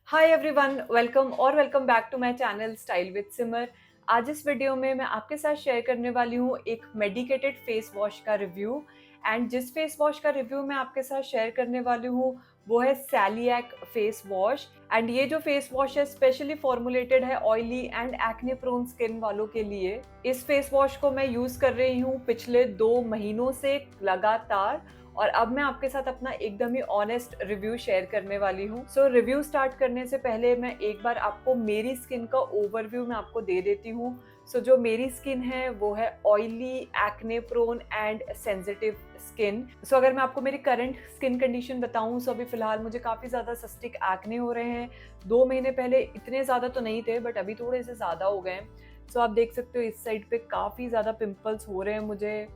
Hi everyone, welcome back to my channel style with Simar. आज इस video में मैं आपके साथ शेयर करने वाली हूँ एक मेडिकेटेड फेस वॉश का रिव्यू। एंड जिस फेस वॉश का रिव्यू मैं आपके साथ शेयर करने वाली हूँ वो है सैलिएक फेस वॉश। एंड ये जो फेस वॉश है स्पेशली फॉर्मुलेटेड है oily and acne prone skin वालों के लिए। इस फेस वॉश को मैं यूज कर रही हूँ पिछले 2 महीनों से लगातार, और अब मैं आपके साथ अपना एकदम ही ऑनेस्ट रिव्यू शेयर करने वाली हूँ। सो रिव्यू स्टार्ट करने से पहले मैं एक बार आपको मेरी स्किन का ओवरव्यू मैं आपको दे देती हूँ। सो जो मेरी स्किन है वो है oily, acne prone and sensitive skin. So अगर मैं आपको मेरी करंट स्किन कंडीशन बताऊं, सो अभी फिलहाल मुझे काफ़ी ज़्यादा सिस्टिक एक्ने हो रहे हैं। 2 महीने पहले इतने ज़्यादा तो नहीं थे, बट अभी थोड़े से ज़्यादा हो गए हैं। सो आप देख सकते हो इस साइड पे काफ़ी ज़्यादा पिंपल्स हो रहे हैं मुझे,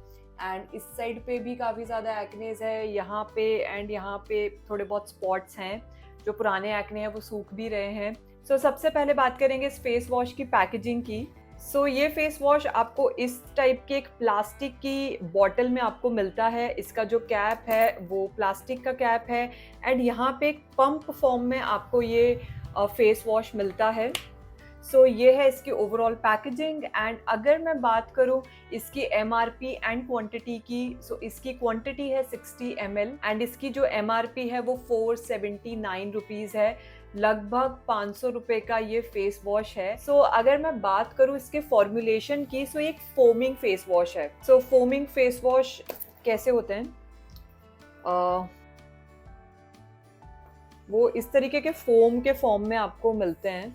एंड इस साइड पे भी काफ़ी ज़्यादा एक्नेज है यहाँ पे, एंड यहाँ पे थोड़े बहुत स्पॉट्स हैं। जो पुराने एक्ने हैं वो सूख भी रहे हैं। सो सबसे पहले बात करेंगे इस फेस वॉश की पैकेजिंग की। सो ये फेस वॉश आपको इस टाइप के एक प्लास्टिक की बॉटल में आपको मिलता है। इसका जो कैप है वो प्लास्टिक का कैप है, एंड यहाँ पे एक पंप फॉर्म में आपको ये फेस वॉश मिलता है। सो ये है इसकी ओवरऑल पैकेजिंग। एंड अगर मैं बात करूँ इसकी एमआरपी एंड क्वांटिटी की, सो इसकी क्वांटिटी है 60 ml एंड इसकी जो एमआरपी है वो 479 रुपीज़ है। लगभग 500 रुपये का ये फेस वॉश है। सो अगर मैं बात करूँ इसके फॉर्मुलेशन की, सो ये एक फोमिंग फेस वॉश है। सो फोमिंग फेस वॉश कैसे होते हैं? वो इस तरीके के फोम के फॉर्म में आपको मिलते हैं,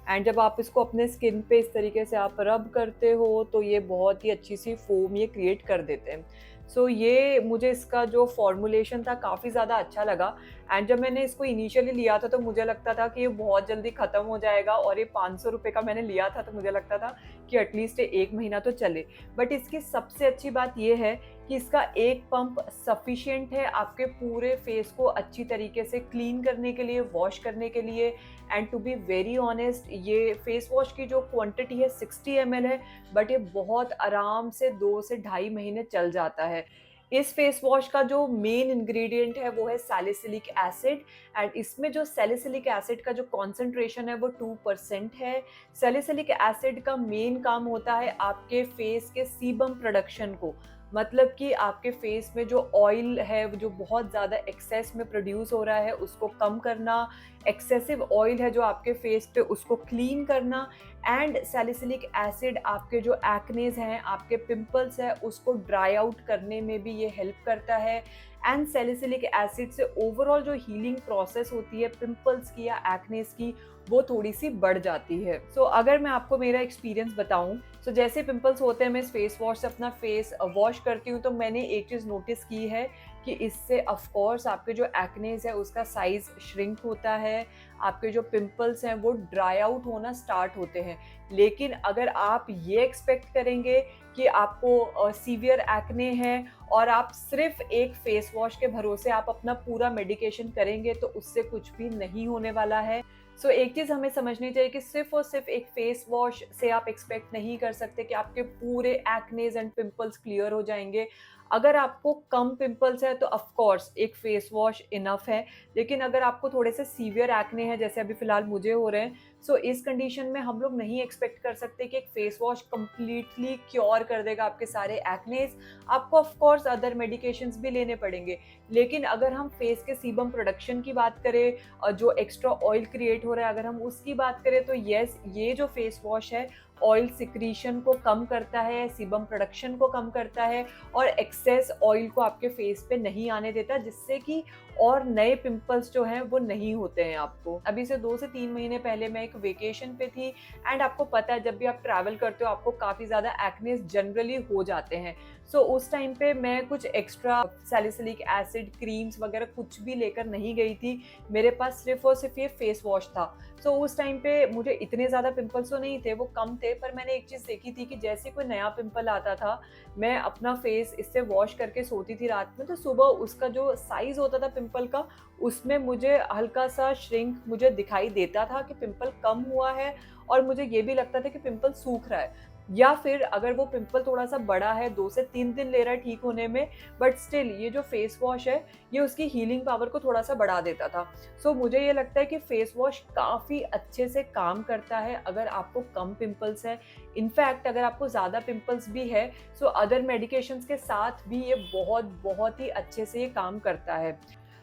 एंड जब आप इसको अपने स्किन पे इस तरीके से आप रब करते हो तो ये बहुत ही अच्छी सी फोम ये क्रिएट कर देते हैं। सो ये मुझे इसका जो फॉर्मुलेशन था काफ़ी ज़्यादा अच्छा लगा। एंड जब मैंने इसको इनिशियली लिया था तो मुझे लगता था कि ये बहुत जल्दी ख़त्म हो जाएगा, और ये 500 रुपये का मैंने लिया था तो मुझे लगता था कि एटलीस्ट 1 महीना तो चले। बट इसकी सबसे अच्छी बात ये है कि इसका एक पंप सफिशिएंट है आपके पूरे फेस को अच्छी तरीके से क्लीन करने के लिए, वॉश करने के लिए। And to be very honest, ये फेस वॉश की जो क्वांटिटी है 60 ml है, बट ये बहुत आराम से 2 से ढाई महीने चल जाता है। इस फेस वॉश का जो मेन इंग्रेडिएंट है वो है सैलिसिलिक एसिड, एंड इसमें जो सैलिसिलिक एसिड का जो कॉन्सेंट्रेशन है वो 2% है। सैलिसिलिक एसिड का मेन काम होता है आपके फेस के सीबम प्रोडक्शन को, मतलब कि आपके फेस में जो ऑयल है जो बहुत ज़्यादा एक्सेस में प्रोड्यूस हो रहा है उसको कम करना, एक्सेसिव ऑयल है जो आपके फेस पे उसको क्लीन करना। एंड सैलिसिलिक एसिड आपके जो एक्नेज हैं, आपके पिंपल्स हैं, उसको ड्राई आउट करने में भी ये हेल्प करता है। एंड सैलिसिलिक एसिड से ओवरऑल जो हीलिंग प्रोसेस होती है पिंपल्स की या एक्नेज की, वो थोड़ी सी बढ़ जाती है। सो अगर मैं आपको मेरा एक्सपीरियंस बताऊं, सो जैसे पिंपल्स होते हैं मैं इस फेस वॉश से अपना फेस वॉश करती हूँ, तो मैंने एक चीज़ नोटिस की है कि इससे ऑफ कोर्स आपके जो एक्नेज है उसका साइज श्रिंक होता है, आपके जो पिंपल्स हैं वो ड्राई आउट होना स्टार्ट होते हैं। लेकिन अगर आप ये एक्सपेक्ट करेंगे कि आपको सीवियर एक्ने है और आप सिर्फ एक फेस वॉश के भरोसे आप अपना पूरा मेडिकेशन करेंगे, तो उससे कुछ भी नहीं होने वाला है। सो एक चीज़ हमें समझनी चाहिए कि सिर्फ और सिर्फ एक फेस वॉश से आप एक्सपेक्ट नहीं कर सकते कि आपके पूरे एक्नेज एंड पिंपल्स क्लियर हो जाएंगे। अगर आपको कम पिंपल्स है तो ऑफ कोर्स एक फेस वॉश इनफ है, लेकिन अगर आपको थोड़े से सीवियर एक्ने हैं जैसे अभी फिलहाल मुझे हो रहे हैं, सो इस कंडीशन में हम लोग नहीं एक्सपेक्ट कर सकते कि एक फेस वॉश कंप्लीटली क्योर कर देगा आपके सारे एक्नेज। आपको ऑफ कोर्स अदर मेडिकेशंस भी लेने पड़ेंगे। लेकिन अगर हम फेस के सीबम प्रोडक्शन की बात करें और जो एक्स्ट्रा ऑयल क्रिएट हो रहा है अगर हम उसकी बात करें, तो यस, ये जो फेस वॉश है ऑयल सिक्रीशन को कम करता है, सीबम प्रोडक्शन को कम करता है, और एक्सेस ऑयल को आपके फेस पे नहीं आने देता, जिससे कि और नए पिंपल्स जो हैं वो नहीं होते हैं आपको। अभी से 2 से 3 महीने पहले मैं एक वेकेशन पे थी, एंड आपको पता है जब भी आप ट्रैवल करते हो आपको काफ़ी ज़्यादा एक्नेस जनरली हो जाते हैं। सो उस टाइम पे मैं कुछ एक्स्ट्रा सैलिसिलिक एसिड क्रीम्स वगैरह कुछ भी लेकर नहीं गई थी, मेरे पास सिर्फ और सिर्फ ये फेस वॉश था। सो उस टाइम पे मुझे इतने ज़्यादा पिंपल्स तो नहीं थे, वो कम थे, पर मैंने एक चीज़ देखी थी कि जैसे कोई नया पिंपल आता था, मैं अपना फेस इससे वॉश करके सोती थी रात में, तो सुबह उसका जो साइज़ होता था पिंपल का, उसमें मुझे हल्का सा श्रिंक मुझे दिखाई देता था कि पिंपल कम हुआ है, और मुझे ये भी लगता था कि पिंपल सूख रहा है। या फिर अगर वो पिंपल थोड़ा-सा बड़ा है, 2 से 3 दिन ले रहा है ठीक होने में, बट स्टिल ये जो फेस वॉश है, ये उसकी हीलिंग पावर को थोड़ा-सा बढ़ा देता था। सो मुझे ये लगता है कि फेस वॉश काफ़ी अच्छे से काम करता है अगर आपको कम पिंपल्स है। इनफैक्ट अगर आपको ज़्यादा पिंपल्स भी है, सो अदर मेडिकेशंस के साथ भी ये बहुत ही अच्छे से ये काम करता है।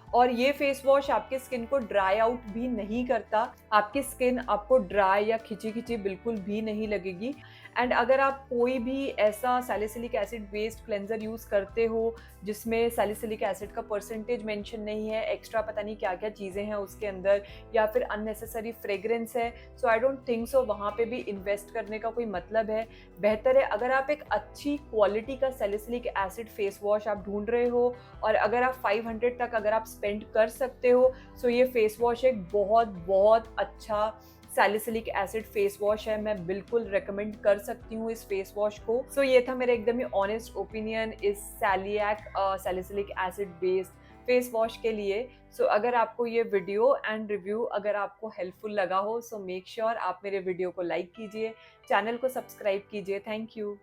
और ये फेस वॉश आपके स्किन को ड्राई आउट भी नहीं करता। आपकी स्किन आपको ड्राई या खिंची-खिंची बिल्कुल भी नहीं लगेगी। एंड अगर आप कोई भी ऐसा salicylic acid based cleanser use करते हो, जिसमें सैलिसिलिक एसिड का परसेंटेज मेंशन नहीं है, एक्स्ट्रा पता नहीं क्या-क्या चीज़ें हैं उसके अंदर, या फिर अननेसेसरी फ्रेग्रेंस है, सो आई डोंट थिंक सो वहाँ पे भी इन्वेस्ट करने का कोई मतलब है। बेहतर है अगर आप एक अच्छी क्वालिटी का सैलिसिलिक एसिड फेस वॉश आप ढूँढ रहे हो, और अगर आप 500 तक अगर आप स्पेंड कर सकते हो, सो ये फेस वॉश एक बहुत अच्छा सैलिसिलिक एसिड फेस वॉश है। मैं बिल्कुल रिकमेंड कर सकती हूँ इस फेस वॉश को। सो ये था मेरा एकदम ही ऑनेस्ट ओपिनियन इस salicylic acid based face wash के लिए। सो अगर आपको ये वीडियो एंड रिव्यू अगर आपको हेल्पफुल लगा हो, सो मेक श्योर आप मेरे वीडियो को लाइक कीजिए, चैनल को सब्सक्राइब कीजिए। Thank you.